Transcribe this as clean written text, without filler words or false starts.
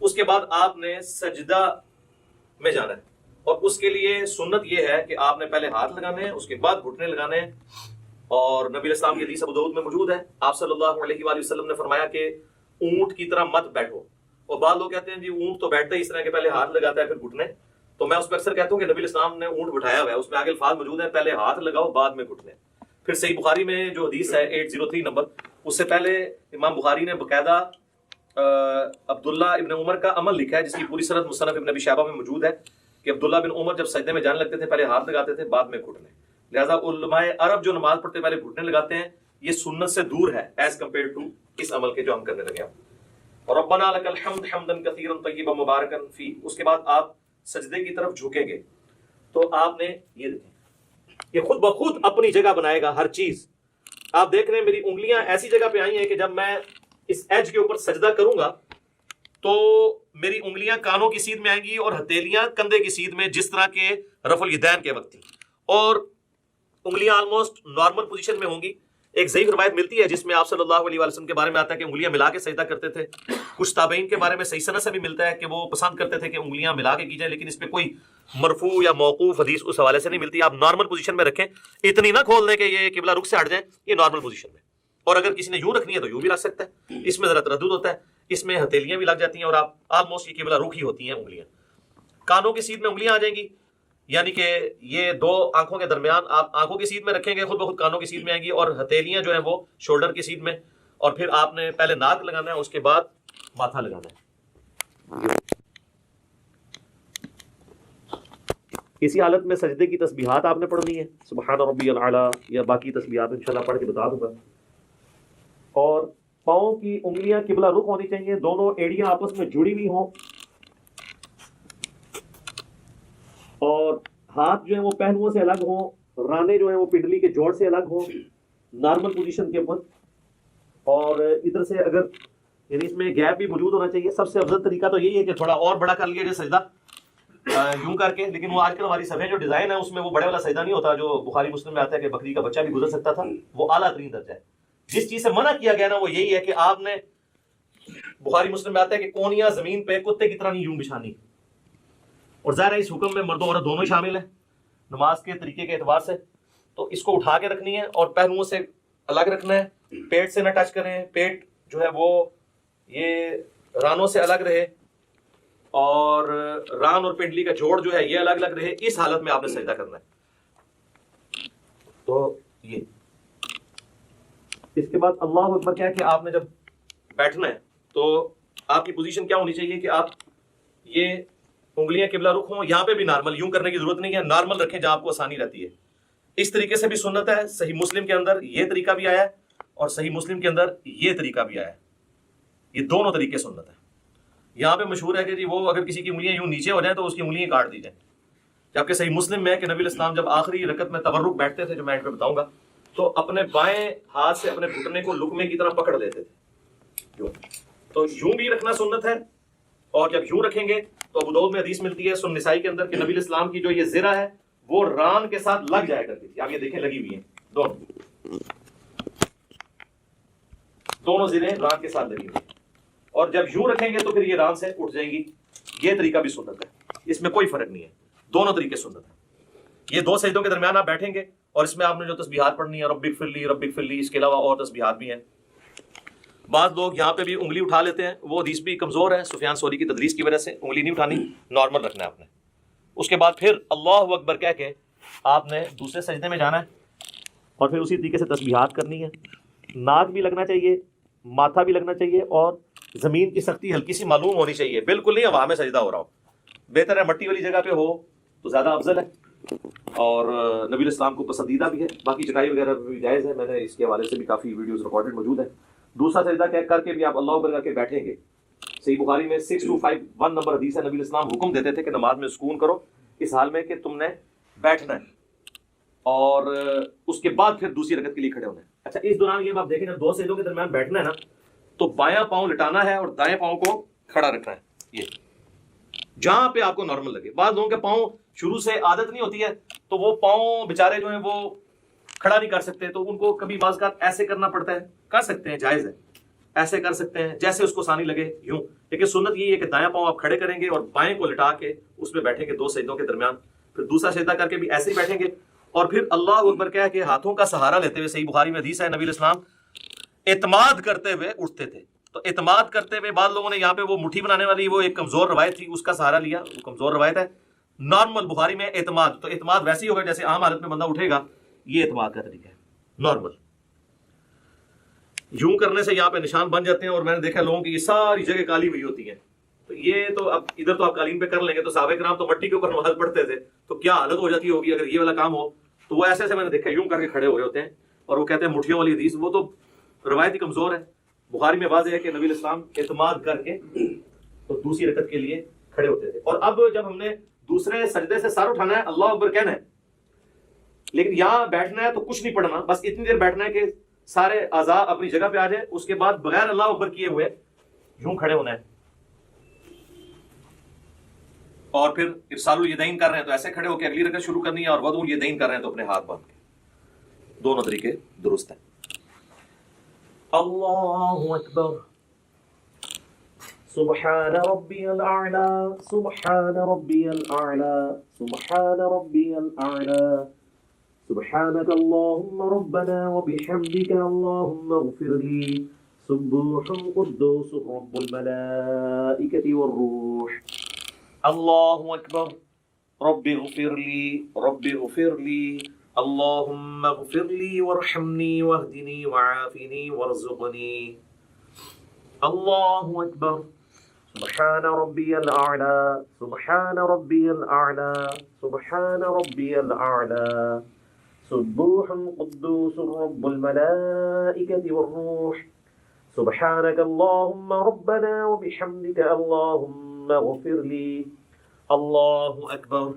اس کے بعد آپ نے سجدہ میں جانا ہے، اور اس کے لیے سنت یہ ہے کہ آپ نے پہلے ہاتھ لگانے ہیں، اس کے بعد گھٹنے لگانے ہیں، اور نبی علیہ السلام کی حدیث ابو داؤد میں موجود ہے، آپ صلی اللہ علیہ وآلہ وسلم نے فرمایا کہ اونٹ کی طرح مت بیٹھو. اور بعض لوگ کہتے ہیں جی اونٹ تو بیٹھتا ہی اس طرح کہ پہلے ہاتھ لگاتا ہے پھر گھٹنے، تو میں اس پہ اکثر کہتا ہوں کہ نبی علیہ السلام نے اونٹ بٹھایا ہوا ہے، اس میں آگے الفاظ موجود ہیں پہلے ہاتھ لگاؤ بعد میں گھٹنے. پھر صحیح بخاری میں جو حدیث ہے 803 نمبر، اس سے پہلے امام بخاری نے باقاعدہ عبداللہ ابن عمر کا عمل لکھا ہے جس کی پوری سند مصنف ابن ابی شیبہ میں موجود ہے کہ عبداللہ بن عمر جب سجدے میں جانے لگتے تھے پہلے ہاتھ لگاتے تھے بعد میں گھٹنے. لہٰذا علماء عرب جو نماز پڑھتے پہلے گھٹنے لگاتے ہیں یہ سنت سے دور ہے ایز کمپیئر ٹو اس عمل کے جو ہم کرنے لگے ہیں. اور ربنا لک الحمد حمدا کثیرا طیبا مبارکا فی، اس کے بعد آپ سجدے کی طرف جھکیں گے تو آپ نے یہ دیکھیں یہ خود بخود اپنی جگہ بنائے گا ہر چیز. آپ دیکھ رہے ہیں میری انگلیاں ایسی جگہ پہ آئی ہیں کہ جب میں اس ایج کے اوپر سجدہ کروں گا تو میری انگلیاں کانوں کی سیدھ میں آئیں گی اور ہتھیلیاں کندھے کی سیدھ میں، جس طرح کے رفع الیدین کے وقت تھی، اور انگلیاں آلموسٹ نارمل پوزیشن میں ہوں گی. ایک ضعیف روایت ملتی ہے جس میں آپ صلی اللہ علیہ وسلم کے بارے میں آتا ہے کہ انگلیاں ملا کے سجدہ کرتے تھے. کچھ تابعین کے بارے میں صحیح سند سے بھی ملتا ہے کہ وہ پسند کرتے تھے کہ انگلیاں ملا کے کی جائیں، لیکن اس پہ کوئی مرفوع یا موقوف حدیث اس حوالے سے نہیں ملتی. آپ نارمل پوزیشن میں رکھیں، اتنی نہ کھول دیں کہ یہ قبلہ رخ سے ہٹ جائیں، یہ نارمل پوزیشن میں. اور اگر کسی نے یوں رکھنی ہے تو یوں بھی رکھ سکتا ہے، اس میں ذرا تردد ہوتا ہے، اس میں ہتھیلیاں بھی لگ جاتی ہیں اور آپ آلموسٹ یہ قبلہ رخ ہی ہوتی ہیں انگلیاں. کانوں کی سیدھ میں انگلیاں آ جائیں گی، یعنی کہ یہ دو آنکھوں کے درمیان آپ آنکھوں کی سیدھ میں رکھیں گے، خود بخود کانوں کی سیدھ میں آئیں گی، اور ہتھیلیاں جو ہیں وہ شولڈر کی سیدھ میں. اور پھر آپ نے پہلے ناک لگانا ہے، اس کے بعد ماتھا لگانا ہے. اسی حالت میں سجدے کی تسبیحات آپ نے پڑھنی ہے، سبحان ربی الاعلیٰ یا باقی تسبیحات انشاءاللہ پڑھ کے بتا دوں گا. اور پاؤں کی انگلیاں قبلہ رخ ہونی چاہیے، دونوں ایڑیاں آپس میں جڑی ہوئی ہوں، اور ہاتھ جو ہیں وہ پہلوؤں سے الگ ہوں، رانے جو ہیں وہ پنڈلی کے جوڑ سے الگ ہوں نارمل پوزیشن کے اوپر. اور ادھر سے اگر یعنی اس میں گیپ بھی موجود ہونا چاہیے. سب سے افضل طریقہ تو یہی ہے کہ تھوڑا اور بڑا کر لیا جائے سجدہ یوں کر کے، لیکن وہ آج کل ہماری صفحے جو ڈیزائن ہے اس میں وہ بڑے والا سجدہ نہیں ہوتا جو بخاری مسلم میں آتا ہے کہ بکری کا بچہ بھی گزر سکتا تھا، وہ اعلیٰ ترین درجہ ہے. جس چیز سے منع کیا گیا نا وہ یہی ہے کہ آپ نے، بخاری مسلم میں آتا ہے کہ کونیاں زمین پہ کتے کی طرح نہیں یوں بچھانی. اور ظاہر ہے اس حکم میں مرد و عورت دونوں ہی شامل ہیں نماز کے طریقے کے اعتبار سے. تو اس کو اٹھا کے رکھنی ہے اور پہلوؤں سے الگ رکھنا ہے، پیٹ سے نہ ٹچ کریں، پیٹ جو ہے وہ یہ رانوں سے الگ رہے، اور ران اور پنڈلی کا جوڑ جو ہے یہ الگ الگ رہے. اس حالت میں آپ نے سجدہ کرنا ہے. تو یہ اس کے بعد اللہ اکبر کیا ہے کہ آپ نے جب بیٹھنا ہے تو آپ کی پوزیشن کیا ہونی چاہیے کہ آپ یہ انگلیاں قبلہ رخ ہوں. یہاں پہ بھی نارمل یوں کرنے کی ضرورت نہیں ہے، نارمل رکھیں جہاں آپ کو آسانی رہتی ہے. اس طریقے سے بھی سنت ہے. صحیح مسلم کے اندر یہ طریقہ بھی آیا ہے اور صحیح مسلم کے اندر یہ طریقہ بھی آیا ہے. یہ دونوں طریقے سنت ہیں. یہاں پہ مشہور ہے کہ جی وہ اگر کسی کی انگلیاں یوں نیچے ہو جائیں تو اس کی انگلیاں کاٹ دی جائیں، جبکہ صحیح مسلم میں ہے کہ نبی علیہ السلام جب آخری رکعت میں تورک بیٹھتے تھے جو میں ان پہ بتاؤں گا تو اپنے بائیں ہاتھ سے اپنے گھٹنے کو لقمے کی طرح پکڑ لیتے تھے. تو یوں بھی رکھنا سنت ہے، اور جب یوں رکھیں گے تو ابو داؤد میں حدیث ملتی ہے سنن نسائی کے اندر کہ نبی علیہ السلام کی جو یہ زرہ ہے وہ ران کے ساتھ لگ جایا کرتی تھی. آپ یہ دیکھیں لگی ہوئی ہیں، دونوں زریں ران کے ساتھ لگی ہوئی ہیں، اور جب یوں رکھیں گے تو پھر یہ ران سے اٹھ جائیں گی. یہ طریقہ بھی سنت ہے، اس میں کوئی فرق نہیں ہے، دونوں طریقے سنت ہیں. یہ دو سجدوں کے درمیان آپ بیٹھیں گے اور اس میں آپ نے جو تسبیحات پڑھنی ہے رب اغفر لی رب اغفر لی، اس کے علاوہ اور تسبیحات بھی ہیں. بعض لوگ یہاں پہ بھی انگلی اٹھا لیتے ہیں، وہ حدیث بھی کمزور ہے سفیان ثوری کی تدریس کی وجہ سے. انگلی نہیں اٹھانی، نارمل رکھنا ہے آپ نے. اس کے بعد پھر اللہ اکبر کہہ کے آپ نے دوسرے سجدے میں جانا ہے اور پھر اسی طریقے سے تسبیحات کرنی ہے. ناک بھی لگنا چاہیے، ماتھا بھی لگنا چاہیے، اور زمین کی سختی ہلکی سی معلوم ہونی چاہیے. بالکل نہیں ہوا میں سجدہ ہو رہا ہو، بہتر ہے مٹی والی جگہ پہ ہو تو زیادہ افضل ہے، اور نبی علیہ السلام کو پسندیدہ بھی ہے. باقی چٹائی وغیرہ بھی جائز ہے، میں نے اس کے حوالے سے بھی کافی ویڈیوز ریکارڈڈ موجود ہیں. دوسرا سجدہ کر کے بھی آپ اللہ اکبر کر کے بیٹھیں گے. صحیح بخاری میں 6251 نمبر حدیث ہے، نبی علیہ السلام حکم دیتے تھے کہ نماز میں سکون کرو اس حال میں کہ تم نے بیٹھنا ہے، اور اس کے بعد پھر دوسری رکعت کے لیے کھڑے ہونا ہے. اچھا اس دوران یہ آپ دیکھیں جب دو سجدوں کے درمیان بیٹھنا ہے نا تو بایاں پاؤں لٹانا ہے اور دائیں پاؤں کو کھڑا رکھنا ہے، یہ جہاں پہ آپ کو نارمل لگے. بعض لوگوں کے پاؤں شروع سے عادت نہیں ہوتی ہے تو وہ پاؤں بیچارے جو ہیں وہ کھڑا نہیں کر سکتے، تو ان کو کبھی بعض کا ایسے کرنا پڑتا ہے. کر سکتے ہیں، جائز ہے، ایسے کر سکتے ہیں جیسے اس کو آسانی لگے یوں، لیکن سنت یہ ہے کہ دایاں پاؤں آپ کھڑے کریں گے اور بائیں کو لٹا کے اس میں بیٹھیں گے 2 سجدوں کے درمیان، پھر دوسرا سجدہ کر کے بھی ایسے ہی بیٹھیں گے، اور پھر اللہ اکبر کہہ کے ہاتھوں کا سہارا لیتے ہوئے، صحیح بخاری میں حدیث ہے، نبی علیہ السلام اعتماد کرتے ہوئے اٹھتے تھے. تو اعتماد کرتے ہوئے بعض لوگوں نے یہاں پہ وہ مٹھی بنانے والی وہ ایک کمزور روایت تھی، اس کا سہارا لیا، وہ کمزور روایت ہے. نارمل بخاری میں اعتماد، تو اعتماد ویسے ہی ہوگا جیسے عام حالت میں بندہ اٹھے گا، یہ اعتماد کا طریقہ ہے نارمل. یوں کرنے سے یہاں پہ نشان بن جاتے ہیں، اور میں نے دیکھا لوگوں کی یہ ساری جگہ کالی ہوئی ہوتی ہیں. تو یہ تو اب ادھر تو آپ قالین پہ کر لیں گے، تو صحابہ کرام تو مٹی کے اوپر نماز پڑھتے تھے، تو کیا حالت ہو جاتی ہوگی اگر یہ والا کام ہو. تو وہ ایسے ایسے میں نے دیکھا یوں کر کے کھڑے ہوئے ہوتے ہیں، اور وہ کہتے ہیں مٹھیوں والی حدیث، وہ تو روایت ہی کمزور ہے. بخاری میں واضح ہے کہ نبی علیہ السلام اعتماد کر کے تو دوسری رکعت کے لیے کھڑے ہوتے تھے. اور اب جب ہم نے دوسرے سجدے سے سر اٹھانا ہے، اللہ اکبر کہنا ہے، لیکن یہاں بیٹھنا ہے تو کچھ نہیں پڑھنا، بس اتنی دیر بیٹھنا ہے کہ سارے اعضاء اپنی جگہ پہ آ جائے. اس کے بعد بغیر اللہ اکبر کیے ہوئے یوں کھڑے ہونا ہے. اور پھر ارسال الیدین کر رہے ہیں تو ایسے کھڑے ہو کے اگلی رکعت شروع کرنی ہے، اور وضو الیدین کر رہے ہیں تو اپنے ہاتھ باندھ کے. دونوں طریقے درست ہیں. اللہ اکبر. سبحان ربی الاعلی، سبحان ربی الاعلی، سبحان ربی الاعلی، سبحانك اللهم ربنا وبحمدك اللهم اغفر لي، سبوح قدوس رب الملائكة والروح. اللہ اکبر. رب اغفر لي، رب اغفر لي، اللهم اغفر لي وارحمني واهدني وعافني وارزقني. اللہ اکبر. سبحان ربی الاعلی، سبحان ربی الاعلی، سبحان ربی الاعلی، سبوح قدوس رب الملائكة والروح. سبحانك اللهم ربنا وبحمدك اللهم اغفر لي. اللہ اکبر.